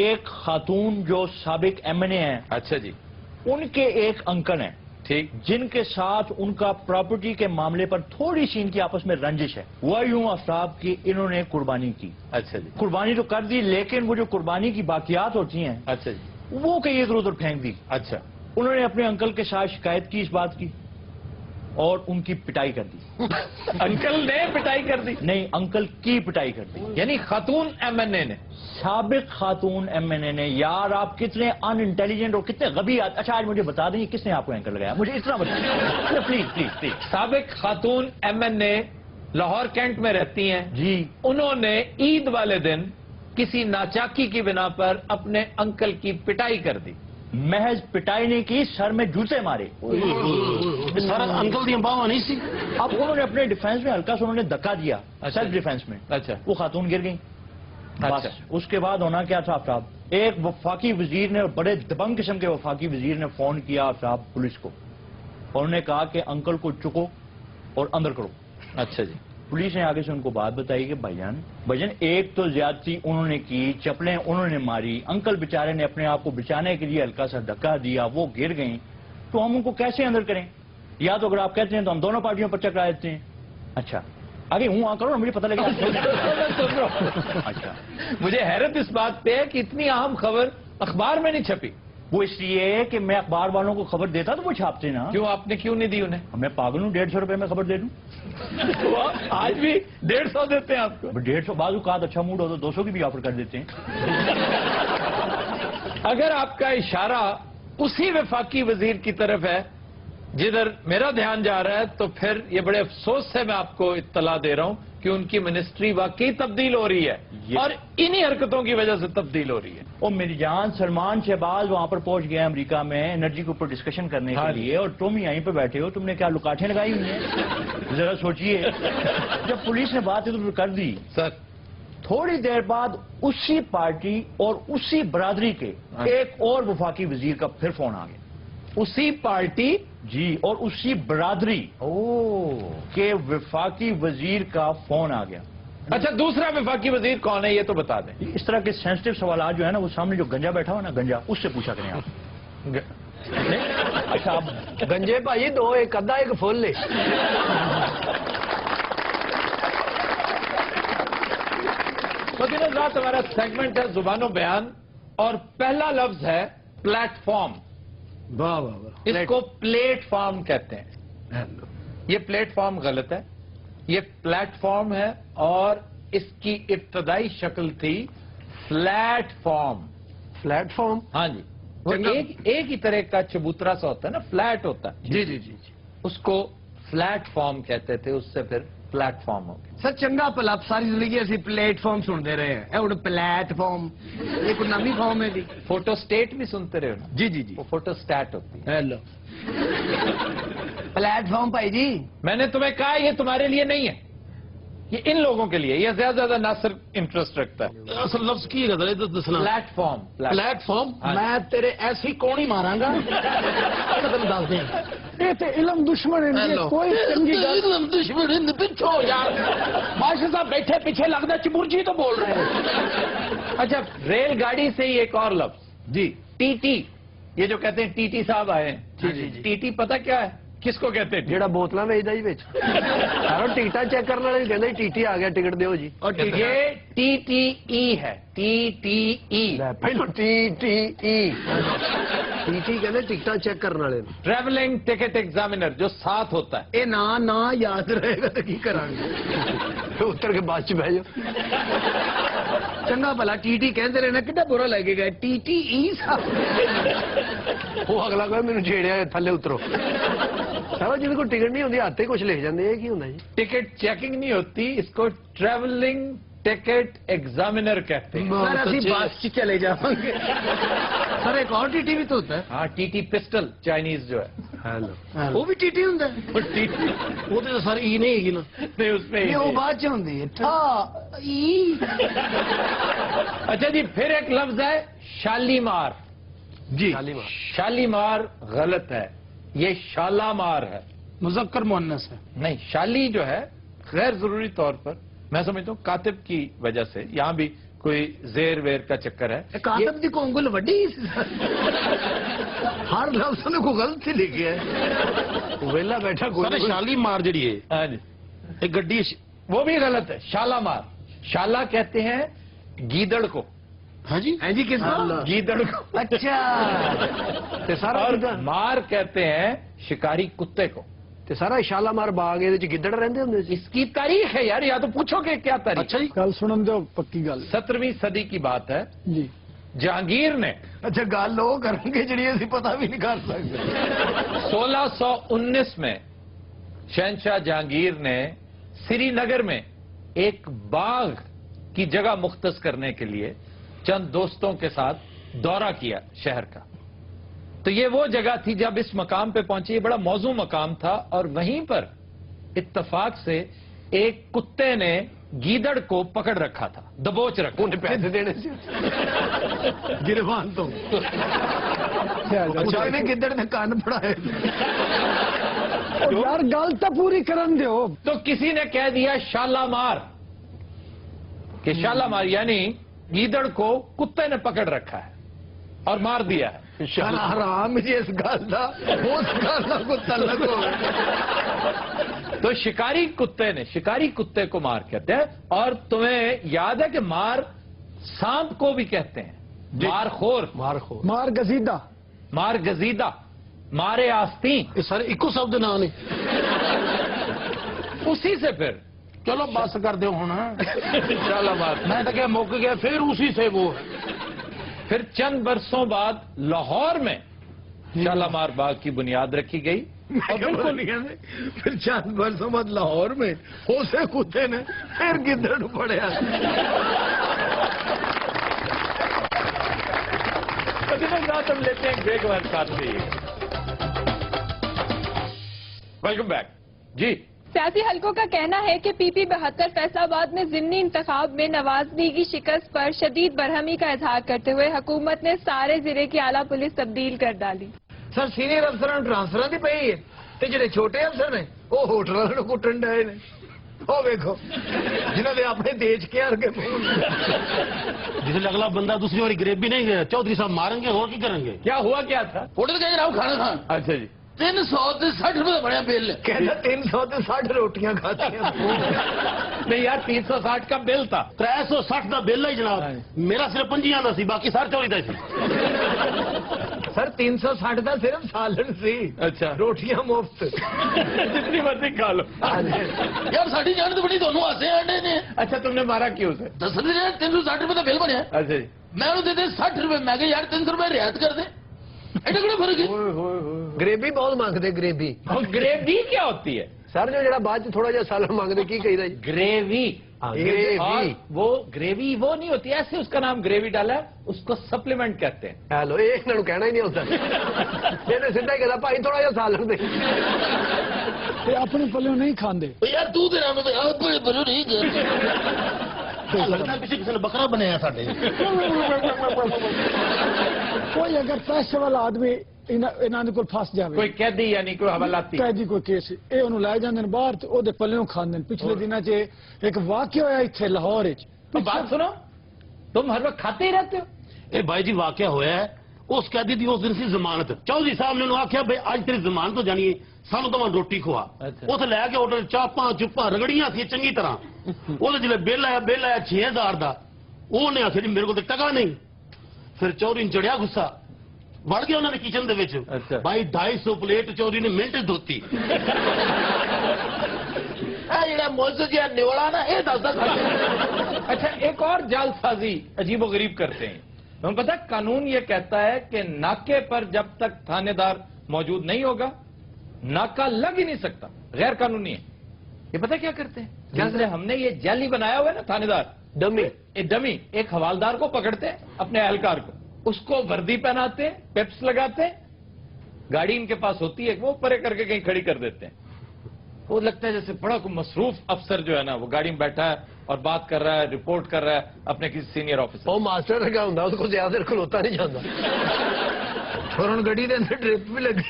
एक खातून जो साबिक एमएनए है, अच्छा जी, उनके एक अंकल हैं, ठीक, जिनके साथ उनका प्रॉपर्टी के मामले पर थोड़ी सी इनकी आपस में रंजिश है। वह यूं आफ्ताब की इन्होंने कुर्बानी की। अच्छा जी, कुर्बानी तो कर दी, लेकिन वो जो कुर्बानी की बाकियात होती हैं, अच्छा जी, वो कहीं इधर उधर फेंक दी। अच्छा। उन्होंने अपने अंकल के साथ शिकायत की इस बात की और उनकी पिटाई कर दी। अंकल ने पिटाई कर दी? नहीं, अंकल की पिटाई कर दी। यानी खातून एमएनए ने, साबिक खातून एमएनए ने। यार आप कितने अनइंटेलिजेंट और कितने गबी। अच्छा आज मुझे बता दें किसने आपको एंकर लगाया, मुझे इतना बताइए प्लीज प्लीज प्लीज। साबिक खातून एमएनए लाहौर कैंट में रहती हैं जी। उन्होंने ईद वाले दिन किसी नाचाकी की बिना पर अपने अंकल की पिटाई कर दी। महज पिटाई नहीं की, सर में जूते मारे। सर अंकल दी बावा नहीं सी। अब उन्होंने अपने डिफेंस में हल्का सा उन्होंने धक्का दिया, सेल्फ डिफेंस में। अच्छा। वो खातून गिर गई। अच्छा। बस उसके बाद होना क्या था साहब, एक वफाकी वजीर ने, बड़े दबंग किस्म के वफाकी वजीर ने फोन किया साहब पुलिस को, और उन्होंने कहा कि अंकल को चुको और अंदर करो। अच्छा जी। पुलिस ने आगे से उनको बात बताई कि भाईजान एक तो ज्यादती उन्होंने की, चपलें उन्होंने मारी, अंकल बेचारे ने अपने आप को बचाने के लिए हल्का सा धक्का दिया, वो गिर गई, तो हम उनको कैसे अंदर करें? या तो अगर आप कहते हैं तो हम दोनों पार्टियों पर चकरा देते हैं। अच्छा आगे हूँ वहां करो ना, मुझे पता लगे। अच्छा, मुझे हैरत इस बात पे है कि इतनी अहम खबर अखबार में नहीं छपी। वो इसलिए कि मैं अखबार वालों को खबर देता तो वो छापते ना। क्यों, आपने क्यों नहीं दी उन्हें? मैं पागल हूँ, 150 रुपए में खबर दे दूं। तो आज भी 150 देते हैं आपको? 150 बाजू का अच्छा मूड हो तो 200 की भी ऑफर कर देते हैं। अगर आपका इशारा उसी वफाकी वजीर की तरफ है जिधर मेरा ध्यान जा रहा है, तो फिर ये बड़े अफसोस से मैं आपको इत्तला दे रहा हूं कि उनकी मिनिस्ट्री वाकई तब्दील हो रही है और इन्हीं हरकतों की वजह से तब्दील हो रही है। और मेरी जान, सलमान शहबाज वहां पर पहुंच गया अमेरिका में एनर्जी के ऊपर डिस्कशन करने के लिए, और तुम यहीं पे बैठे हो, तुमने क्या लुकाठें लगाई हुई हैं? जरा सोचिए। जब पुलिस ने बात इधर कर दी सर, تھوڑی دیر بعد اسی پارٹی اور اسی برادری کے ایک اور وفاقی وزیر کا پھر فون آ گیا. اسی پارٹی جی اور اسی برادری کے وفاقی وزیر کا فون آ گیا. اچھا دوسرا وفاقی وزیر کون ہے یہ تو بتا دیں. اس طرح کے سینسٹیو سوالات جو ہے نا وہ سامنے جو گنجا بیٹھا ہو نا گنجا اس سے پوچھا کریں آپ. اچھا آپ گنجے بھائی دو ایک ادھا ایک فل لے. مدین حضرات ہمارا سیگمنٹ ہے زبان و بیان اور پہلا لفظ ہے پلیٹ فارم. واہ واہ واہ. اس کو پلیٹ فارم کہتے ہیں. یہ پلیٹ فارم غلط ہے. یہ پلیٹ فارم ہے اور اس کی ابتدائی شکل تھی فلیٹ فارم. Flat form. ہاں جی وہ ایک ہی طرح کا چبوترا سا ہوتا ہے نا فلیٹ ہوتا ہے. جی جی جی جی. اس کو فلیٹ فارم کہتے تھے اس سے پھر پلیٹ فارم ہو گیا. سر چنگا پلا ساری زندگی اسی پلیٹ فارم سنتے رہے ہیں. اے ہن پلیٹ فارم یہ کوئی نئی فارم ہے جی. فوٹو اسٹیٹ بھی سنتے رہے ہو نا. جی جی جی. وہ فوٹو اسٹیٹ ہوتی ہے. ہیلو پلیٹ فارم بھائی جی. میں نے تمہیں کہا یہ تمہارے لیے نہیں ہے یہ ان لوگوں کے لیے. یہ زیادہ ناصر انٹرسٹ رکھتا ہے. اصل لفظ کی ہے دسنا. Plate form. Plate form. میں تیرے ایسی کون ہی ماراں گا تم دس دیں. یہ تے علم دشمن ہے کوئی چنگی گل. علم دشمن ہند پچھو یار. بادشاہ صاحب بیٹھے پیچھے لگتا چبرجی تو بول رہے ہیں. اچھا ریل گاڑی سے ہی ایک اور لفظ جی. T T. یہ جو کہتے ہیں ٹی ٹی صاحب آئے ہیں. ٹی ٹی پتہ کیا ہے کس کو کہتے ہیں. جیڑا بوتلاں ویچدا جی وچ سارا ٹکٹاں چیک کرنے والے کہندے ٹی ٹی آ گیا ٹکٹ دیو جی. اور یہ ٹی ٹی ای ہے. T T E. پہلو T T E. T T کہندے ٹکٹاں چیک کرنے والے. ٹریولنگ ٹکٹ ایگزامینر جو ساتھ ہوتا ہے. اے نا یاد رہے گا تو کی کران گے. اتر کے بعد چ بہ جاؤ. چنگا بھلا ٹی ٹی کہندے رہنا کڈا برا لگے گا. ٹی ٹی ای صاحب وہ اگلا کہ مینوں چھیڑیا تھلے اترو. سارا جن کو ٹکٹ نہیں ہوتی ہاتھ کچھ لکھ جاتے. یہ کی ہوتا جی. ٹکٹ چیکنگ نہیں ہوتی اس کو ٹریولنگ ٹکٹ ایگزامینر کہتے ہیں. سر اسی بس چ چلے جاؤں گے. سر ایک اور ٹی ٹی بھی تو ہوتا ہے. ہاں ٹی ٹی پسٹل چائنیز جو ہے. وہ بھی ٹی ٹی ہوتا ہے. وہ تو سر ای نہیں ہے نا. نہیں اس میں وہ بعد چ ہوتی ہے. اچھا جی پھر ایک لفظ ہے شالیمار. جی شالیمار غلط ہے. یہ شالامار ہے. مذکر مؤنث ہے. نہیں شالی جو ہے غیر ضروری طور پر میں سمجھتا ہوں کاتب کی وجہ سے یہاں بھی کوئی زیر ویر کا چکر ہے. کاتب دی کو انگل وڈی ہر لفظ نے کو غلط ہی لکھا ہے. ویلا بیٹھا کوئی شالی مار جڑی ہے ایک گڈی وہ بھی غلط ہے. شالامار. شالا کہتے ہیں گیدڑ کو. ہاں جی کس کو. گیدڑ کو. اچھا. سارا اور مار کہتے ہیں شکاری کتے کو. سارا شالامار باغ یہ گدڑ رہتے ہوں. اس کی تاریخ ہے یار یا تو پوچھو کہ کیا تاریخ. اچھا جی گل سنن دو پکی گل. 17ویں صدی کی بات ہے. جی جہانگیر نے اچھا گل وہ کریں گے جڑی اسی پتہ بھی نہیں کر سکتے. 1619 میں شہنشاہ جہانگیر نے سری نگر میں ایک باغ کی جگہ مختص کرنے کے لیے چند دوستوں کے ساتھ دورہ کیا شہر کا. تو یہ وہ جگہ تھی جب اس مقام پہ پہنچے. یہ بڑا موزوں مقام تھا اور وہیں پر اتفاق سے ایک کتے نے گیدڑ کو پکڑ رکھا تھا. دبوچ رکھا. انہیں پیسے دینے سے گربان تو گدڑ نے کان پڑھائے. یار گل تو پوری کرن دیو. تو کسی نے کہہ دیا شالامار کہ شالامار یعنی گیدڑ کو کتے نے پکڑ رکھا ہے اور مار دیا ہے. حرام جی اس گل کا اس گل کا کوئی تعلق ہو. تو شکاری کتے کو مار کہتے ہیں. اور تمہیں یاد ہے کہ مار سانپ کو بھی کہتے ہیں. مار خور. مار گزیدہ. مار گزیدہ. مارے آستین. سر ایکو شبد نام نہیں. اسی سے پھر چلو بس کر دو ہونا. شالامار میں تو کہ موقع گیا پھر اسی سے وہ. پھر چند برسوں بعد لاہور میں شالامار باغ کی بنیاد رکھی گئی. اور بالکل پھر چند برسوں بعد لاہور میں اسے کتے نے پھر گدڑ پڑیا. ہم لیتے ہیں بریک بعد ساتھ میں. Welcome back. جی सियासी हलकों का कहना है कि PP 72 फैसलाबाद में ज़िमनी इंतखाब में नवाज लीग की शिकस्त पर शदीद बरहमी का इजहार करते हुए हुकूमत ने सारे जिले की आला पुलिस तब्दील कर डाली। सर सीनियर अफसरां ਨੂੰ ਟ੍ਰਾਂਸਫਰਾਂ ਦੀ ਪਈ ਹੈ ਤੇ ਜਿਹੜੇ ਛੋਟੇ ਅਫਸਰ ਨੇ ਉਹ ਹੋਟਲਾਂ ਨੂੰ ਕੁੱਟਣ ਡਏ ਨੇ। ਉਹ ਵੇਖੋ ਜਿਨ੍ਹਾਂ ਦੇ ਆਪਣੇ ਦੇਸ਼ ਕੇ ਅਰਗੇ जिसे अगला बंदा दूसरी बारी ग्रेवी नहीं गया चौधरी साहब मारेंगे और की करेंगे। क्या हुआ क्या था? होटल गए जनाब खाना खान। अच्छा जी 360 रुपए बढ़िया बिल। ਕਹਿੰਦਾ 360 ਰੋਟੀਆਂ ਖਾਧੀਆਂ। नहीं यार 360 का बिल था। 360 का बिल है जनाब मेरा सिर्फ 50 का सी बाकी सारे चौरी का सी। ਸਰ 360 ਦਾ ਸਿਰਫ ਸਾਲਣ ਸੀ। अच्छा ਰੋਟੀਆਂ ਮੁਫਤ। जितनी मर्जी खा लो। यार साड़ी जान तो बड़ी दोनों आसे आने ने। अच्छा तुमने मारा क्यों उसे? 360 रुपए का बिल बनया। अच्छा जी मैं उन्हें दे 60 रुपए मैं कहा यार 300 रुपए रियायत कर दे। एडा कितना फर्क है? ਗਰੇਵੀ ਬਹੁਤ ਮੰਗਦੇ ਗਰੇਵੀ। और ग्रेवी क्या होती है? ਸਰ ਜੋ ਜਿਹੜਾ ਬਾਅਦ ਚ ਥੋੜਾ ਜਿਹਾ ਸਾਲਣ ਮੰਗਦੇ ਕੀ ਕਹੀਦਾ ਜੀ? ग्रेवी। ग्रेवी। और वो ग्रेवी वो नहीं होती ऐसे उसका नाम ग्रेवी डाला है उसको सप्लीमेंट कहते हैं। ਹੈਲੋ ਇਹ ਇਹਨਾਂ ਨੂੰ ਕਹਿਣਾ ਹੀ ਨਹੀਂ ਹੁੰਦਾ। ਇਹਨੇ ਸਿੱਧਾ ਹੀ ਕਹਿੰਦਾ ਭਾਈ ਥੋੜਾ ਜਿਹਾ ਸਾਲਣ ਦੇ। ਤੇ ਆਪਣੇ ਪੱਲਿਓਂ ਨਹੀਂ ਖਾਂਦੇ। यार तू तेरा में आप बड़े बड़े नहीं कर। लगता है किसी ने बकरा बनाया साढ़े। ਕੋਈ ਅਗਰ ਪੈਸੇ ਵਾਲਾ ਆਦਮੀ ਇਹਨਾਂ ਦੇ ਕੋਲ ਫਸ ਜਾਵੇ कोई कैदी यानी कोई हवालाती ਕੈਦੀ ਕੋਈ ਕੇਸ ਇਹ ਉਹਨੂੰ ਲੈ ਜਾਂਦੇ ਨੇ ਬਾਹਰ ਤੇ ਉਹਦੇ ਪੱਲਿਓਂ ਖਾਂਦੇ ਨੇ। ਪਿਛਲੇ ਦਿਨਾਂ 'ਚ ਇੱਕ ਵਾਕਿਆ ਹੋਇਆ ਇੱਥੇ ਲਾਹੌਰ 'ਚ। तो बात सुनो तुम हर वक्त खाते ही रहते हो। ਇਹ ਭਾਈ ਜੀ ਵਾਕਿਆ ਹੋਇਆ ਹੈ ਉਸ ਕੈਦੀ ਦੀ ਉਸ ਦਿਨ ਸੀ ਜ਼ਮਾਨਤ। ਚੌਧਰੀ ਸਾਹਿਬ ਨੇ ਉਹਨੂੰ ਆਖਿਆ ਬਈ ਅੱਜ ਤੇਰੀ ਜ਼ਮਾਨਤ ਹੋ ਜਾਣੀ ਹੈ ਸਾਨੂੰ ਤਾਂ ਰੋਟੀ ਖਵਾ। ਉੱਥੇ ਲੈ ਕੇ ਆਰਡਰ ਚਾਪਾਂ ਚੁੱਪਾਂ ਰਗੜੀਆਂ ਸੀ ਚੰਗੀ ਤਰ੍ਹਾਂ। ਉਹਦੇ ਜਿਹੜੇ ਬਿੱਲ ਆਇਆ 6000 ਦਾ। ਉਹਨੇ ਆਖਿਆ ਜੀ ਮੇਰੇ ਕੋਲ ਤਾਂ ਟਕਾ ਨਹੀਂ। ਫਿਰ ਚੌਧਰੀ ਨੂੰ ਚੜਿਆ ਗੁੱਸਾ ਵੜ ਗਿਆ ਉਹਨਾਂ ਨੇ ਕਿਚਨ ਦੇ ਵਿੱਚ। ਭਾਈ 250 ਪਲੇਟ ਚੌਧਰੀ ਨੇ ਮਿੰਟ 'ਚ ਧੋਤੀ। ਜਿਹੜਾ ਮੌਜੂਦ ਜਾਂ ਨਿਵਲਾ ਨਾ ਇਹ ਦੱਸਦਾ। अच्छा एक और जालसाजी अजीबो गरीब करते हैं। तुम्हें पता है कानून ये कहता है कि नाके पर जब तक थानेदार मौजूद नहीं होगा नाका लग ही नहीं सकता। गैर कानूनी है। ये पता है क्या करते हैं? जैसे हमने ये जाली बनाया हुआ है ना थानेदार डमी एक हवालदार को पकड़ते हैं अपने एहलकार को उसको वर्दी पहनाते पेप्स लगाते गाड़ी इनके पास होती है वो परे करके कहीं खड़ी कर देते हैं। वो लगता है जैसे बड़ा कोई मसरूफ अफसर जो है ना वो गाड़ी में बैठा है और बात कर रहा है रिपोर्ट कर रहा है अपने किसी सीनियर ऑफिसर। ਉਹ ਮਾਸਟਰ ਲਗਾ ਹੁੰਦਾ ਉਹਦੇ ਜ਼ਿਆਦਾ ਦੇਰ ਖਲੋਤਾ ਨਹੀਂ ਜਾਂਦਾ। ਫਿਰ ਹੁਣ ਗੱਡੀ ਦੇ ਅੰਦਰ ਡ੍ਰਿਪ ਵੀ ਲੱਗੀ।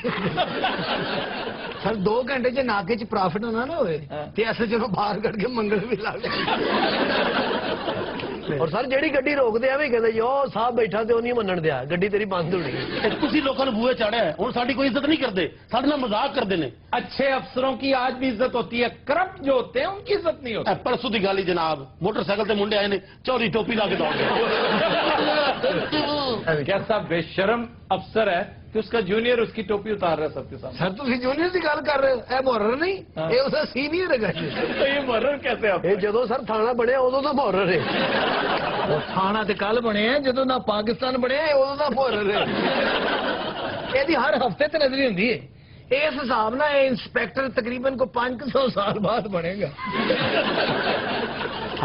ਸਰ 2 ਘੰਟੇ 'ਚ ਨਾਕੇ 'ਚ ਪ੍ਰੋਫਿਟ ਨਾ ਹੋਵੇ ਤੇ ਐਸੇ ਜਦੋਂ ਬਾਹਰ ਕੱਢ ਕੇ ਮੰਗਲ ਵੀ ਲਾ ਲੈ। ਔਰ ਸਰ ਜਿਹੜੀ ਗੱਡੀ ਰੋਕਦੇ ਆ ਵੀ ਕਹਿੰਦੇ ਜੀ ਉਹ ਸਾਹਿਬ ਬੈਠਾ ਤੇ ਉਹ ਨਹੀਂ ਮੰਨਣ ਦਿਆ ਗੱਡੀ ਤੇਰੀ ਬੰਦ ਹੋਣੀ। ਤੁਸੀਂ ਲੋਕਾਂ ਨੂੰ ਬੂਹੇ ਚਾੜਿਆ ਹੁਣ ਸਾਡੀ ਕੋਈ ਇੱਜ਼ਤ ਨਹੀਂ ਕਰਦੇ ਸਾਡੇ ਨਾਲ ਮਜ਼ਾਕ ਕਰਦੇ ਨੇ। अच्छे अफसरों की आज भी इज्जत होती है करप्ट जो होते हैं उनकी इज्जत नहीं होती। परसों की गाली जनाब मोटरसाइकिल से मुंडे आए ने चौरी टोपी ला के दौड़ गए। कैसा बेशरम अफसर है कि उसका जूनियर उसकी टोपी उतार रहा है सबके सामने। ਸਰ ਤੁਸੀਂ ਜੂਨੀਅਰ ਦੀ ਗੱਲ ਕਰ ਰਹੇ ਹੋ ਇਹ ਮੁਹਰਰ ਨਹੀਂ ਇਹ ਉਹਦਾ ਸੀਨੀਅਰ ਹੈਗਾ ਜੀ। तो ये मुहर्रर कैसे आप? ਇਹ ਜਦੋਂ ਸਰ ਥਾਣਾ ਬਣਿਆ ਉਦੋਂ ਦਾ ਮੁਹਰਰ ਹੈ। ਉਹ ਥਾਣਾ ਤੇ ਕੱਲ ਬਣਿਆ ਜਦੋਂ ਦਾ ਪਾਕਿਸਤਾਨ ਬਣਿਆ ਉਦੋਂ ਦਾ ਮੁਹਰਰ ਹੈ। ਇਹਦੀ ਹਰ ਹਫਤੇ ਤੇ ਨਜ਼ਰੀ ਹੁੰਦੀ ਹੈ। ਇਸ ਹਿਸਾਬ ਨਾਲ ਇਹ ਇੰਸਪੈਕਟਰ ਤਕਰੀਬਨ को 500 साल बाद ਬਣੇਗਾ।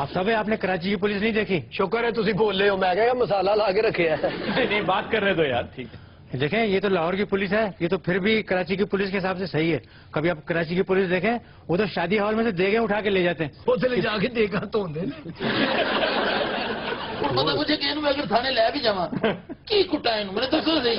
आप सब है आपने कराची की पुलिस नहीं देखी? ਸ਼ੁਕਰ ਹੈ ਤੁਸੀਂ ਬੋਲੇ ਹੋ ਮੈਂ ਕਿਹਾ ਮਸਾਲਾ ਲਾ ਕੇ ਰੱਖਿਆ ਹੈ। नहीं बात कर रहे दो यार ठीक है। देखें ये तो लाहौर की पुलिस है ये तो फिर भी कराची की पुलिस के हिसाब से सही है। कभी आप कराची की पुलिस देखें वो तो शादी हॉल में से देगे उठा के ले जाते हैं। ਉੱਥੇ ਲੈ ਜਾ ਕੇ ਦੇਖਾ ਧੋਂਦੇ ਨੇ। पता मुझे कि इन्होंने अगर थाने ले भी जावा की कुटा इन्होंने मैंने दसो सही।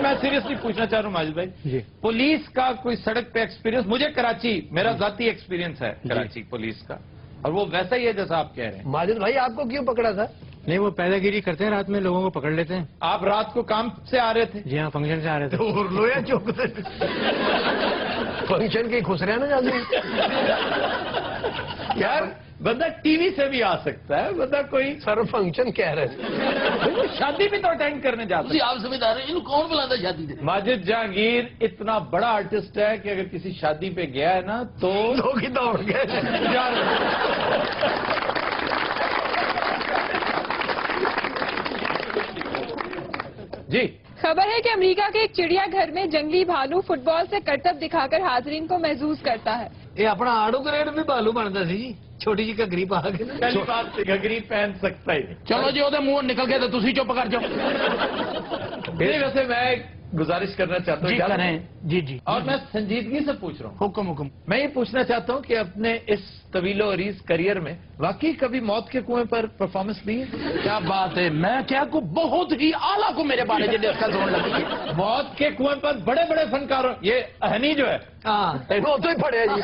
मैं सीरियसली पूछना चाह रहा हूँ माजिद भाई जी पुलिस का कोई सड़क पे एक्सपीरियंस? मुझे कराची मेरा जाती एक्सपीरियंस है कराची पुलिस का और वो वैसा ही है जैसा आप कह रहे हैं। माजिद भाई आपको क्यों पकड़ा था? नहीं वो पैदागिरी करते हैं रात में लोगों को पकड़ लेते हैं। आप रात को काम से आ रहे थे? जी हाँ फंक्शन से आ रहे थे। और लोया चौकते फंक्शन की खुश रहना चाहते यार बंदा टीवी से भी आ सकता है बंदा कोई सर फंक्शन कह रहे थे शादी भी तो अटेंड करने जाता है। आप समझदार हैं इन्हों कौन बुलाता शादी दे? माजिद जहांगीर इतना बड़ा आर्टिस्ट है कि अगर किसी शादी पे गया है ना तो लोग ही दौड़ गए। जी खबर है कि अमेरिका के एक चिड़ियाघर में जंगली भालू फुटबॉल से करतब दिखाकर हाजरीन को महसूस करता है। ये अपना आड़ू ग्रेड भी भालू बनता सी जी छोटी जी घगरी पा के ना। पहली बात घगरी पहन सकता ही नहीं। चलो जी ओदे मुंह निकल गया तो तुसी चुप कर जाओ। नहीं वैसे मैं गुजारिश करना चाहता हूँ जी इजाजत करें। है? जी जी और मैं संजीदगी से पूछ रहा हूँ, हुक्म हुक्म। मैं ये पूछना चाहता हूँ कि अपने इस तवीलो अरीज करियर में वाकई कभी मौत के कुएं पर परफॉर्मेंस दी है? क्या बात है, मैं क्या को बहुत ही आला को मेरे बारे में लगी है। मौत के कुएं पर बड़े बड़े फनकारों, ये अहनी जो है, हाँ वो तो ही पड़े जी।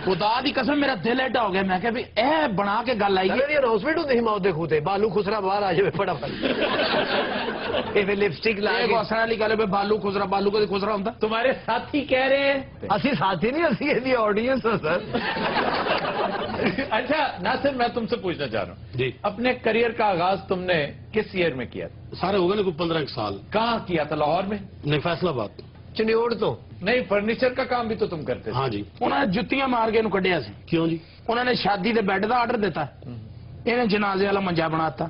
खुदा दी कसम मेरा दिल एडा हो गया, मैं क्या भी ए बना के गल आई अनाउंसमेंट होती ही मौत दे खूते बालू खुसरा बाहर आ जाए फटाफट लिपस्टिक लाए असर वाली गल है बालू खुसरा कभी खुसरा होता। तुम्हारे साथी कह रहे हैं। असि साथी नहीं असि इसकी ऑडियंस है सर। अच्छा नासिर, मैं तुमसे पूछना चाह रहा हूँ जी। अपने करियर का आगाज तुमने किस ईयर में किया था? सारे हो गए ना कोई 15 साल। कहाँ किया था? लाहौर में? नहीं, फैसलाबाद। चंडियोड़ तो नहीं, फर्नीचर का काम भी तो तुम करते थे। हाँ जी। उन्होंने जुत्तियां मार के इन्हू कढ़िया सी। क्यों जी? उन्होंने शादी के बेड का आर्डर दिता, इन्हें जनाजे वाला मंजा बनाता।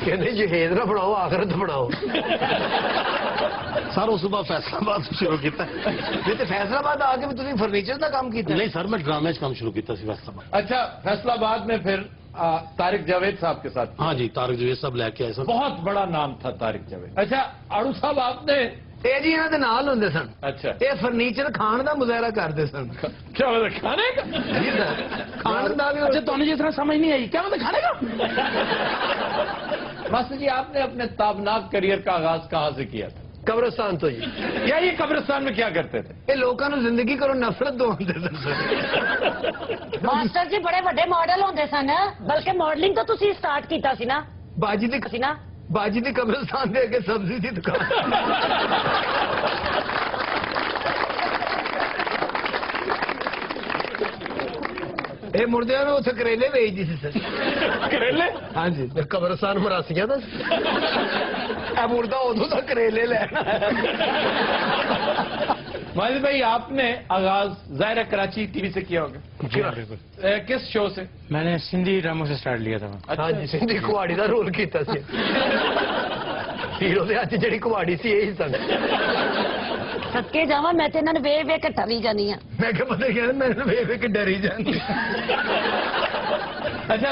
कहते जहेज ना बनाओ आखिरत बनाओ। सर उस सुबह फैसलाबाद शुरू किया। नहीं तो फैसलाबाद आके भी तुम फर्नीचर का काम किया? नहीं सर, मैं ड्रामे काम शुरू किया फैसलाबाद। अच्छा, फैसलाबाद में फिर तारिक जावेद साहब के साथ? हाँ जी, तारिक जावेद साहब लेके आए सर। बहुत बड़ा नाम था तारिक जावेद। अच्छा आड़ू साहब आपने? ਇਹ ਜੀ ਇਹਨਾਂ ਦੇ ਨਾਲ ਹੁੰਦੇ ਸਨ। अच्छा, ਇਹ ਫਰਨੀਚਰ ਖਾਣ ਦਾ ਮੁਜ਼ਾਹਰਾ ਕਰਦੇ ਸਨ। क्या मतलब खाने का? ਜੀ ਸਰ ਖਾਣ ਦਾ ਵੀ। अच्छा ਤੁਹਾਨੂੰ जिस तरह समझ नहीं आई क्या मतलब खाने का? मास्टर जी, आपने अपने ताबनाक करियर का आगाज कहाँ से किया था? कब्रिस्तान तो जी। या ये कब्रिस्तान में क्या करते थे? ਇਹ ਲੋਕਾਂ ਨੂੰ ਜ਼ਿੰਦਗੀ ਕਰੋ ਨਫ਼ਰਤ ਦੋ ਹੁੰਦੇ ਸਨ ਸਰ। ਮਾਸਟਰ ਜੀ ਬੜੇ ਵੱਡੇ ਮਾਡਲ ਹੁੰਦੇ ਸਨ, ਬਲਕਿ ਮਾਡਲਿੰਗ ਤਾਂ ਤੁਸੀਂ ਸਟਾਰਟ ਕੀਤਾ ਸੀ ਨਾ? ਬਾਜੀ ਦੀ ਸੀ ਨਾ? ਬਾਜੀ ਦੀ ਕਬਰਿਸਤਾਨ ਦੇ ਅੱਗੇ ਸਬਜ਼ੀ ਦੀ ਦੁਕਾਨ। ਇਹ ਮੁਰਦਿਆਂ ਨੂੰ ਉੱਥੇ ਕਰੇਲੇ ਵੇਚਦੀ ਸੀ ਸਰ। करेले? ਹਾਂਜੀ ਕਬਰਿਸਤਾਨ ਮਰਾਸੀਆਂ ਦਾ ਇਹ ਮੁਰਦਾ ਉਦੋਂ ਤਾਂ ਕਰੇਲੇ ਲੈਣਾ। माजिद भाई, आपने आगाज ज़ाहिर है कराची टीवी से किया होगा? जी हाँ, बिल्कुल। किस शो से? मैंने सिंधी ड्रामों से स्टार्ट लिया था। ਹਾਂਜੀ ਸਿੰਧੀ ਕੁਹਾੜੀ ਦਾ ਰੋਲ ਕੀਤਾ ਸੀ। ਹੀਰੋ ਦੇ ਹੱਥ ਜਿਹੜੀ ਕੁਹਾੜੀ ਸੀ ਇਹ ਹੀ ਸਨ। ਸਦਕੇ ਜਾਵਾਂ, ਮੈਂ ਤੇ ਇਹਨਾਂ ਨੂੰ ਵੇਖ ਵੇਖ ਕੇ ਠਰੀ ਜਾਨੀ ਆ। ਮੈਂ ਕਿਹਾ ਪਤਾ ਕਹਿੰਦਾ ਮੈਨੂੰ ਵੇਖ ਵੇਖ ਕੇ ਡਰੀ ਜਾਂਦੀ। अच्छा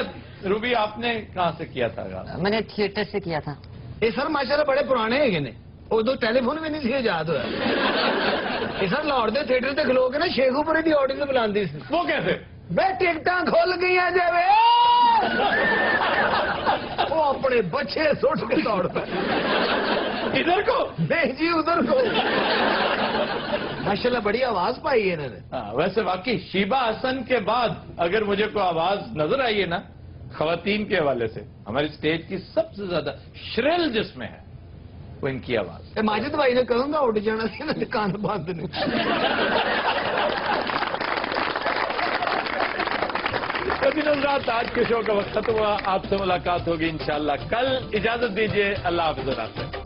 रूबी, आपने कहाँ से किया था आगाज? मैंने थिएटर से किया था। ਇਹ ਸਰ ਮਾਸ਼ਾਅੱਲਾ ਬੜੇ ਪੁਰਾਣੇ ਹੈਗੇ ਨੇ, ਉਦੋਂ ਟੈਲੀਫੋਨ ਵੀ ਨਹੀਂ ਸੀ ਆਜ਼ਾਦ ਹੋਇਆ। ਇਹ ਸਰ ਲਾਹੌਰ ਦੇ ਥੀਏਟਰ ਤੇ ਖਲੋ ਕੇ ਨਾ ਸ਼ੇਖੂਪੁਰੇ ਦੀ ਆਡੀਅנס ਬੁਲਾਉਂਦੀ ਸੀ। वो कैसे? ਵੇ ਟਿਕਟਾਂ ਖੁੱਲ ਗਈਆਂ ਜਾਵੇ। ਉਹ ਆਪਣੇ ਬੱਚੇ ਸੁੱਟ ਕੇ ਦੌੜ ਪਏ। इधर को? नहीं जी उधर को। माशाल्लाह बड़ी आवाज पाई है इन्होंने। हाँ, वैसे वाकई शीबा हसन के बाद अगर मुझे कोई आवाज नजर आई है ना खवातीन के हवाले से, हमारी स्टेज की सबसे ज्यादा श्रिल जिसमें है वो इनकी आवाज। माजिद भाई ने कहूंगा उठ जाना सी ना दुकान बंद नहीं। रात आज के शो का वक्त खत्म हुआ। आपसे मुलाकात होगी इंशाल्लाह कल। इजाजत दीजिए, अल्लाह हाफ़िज़।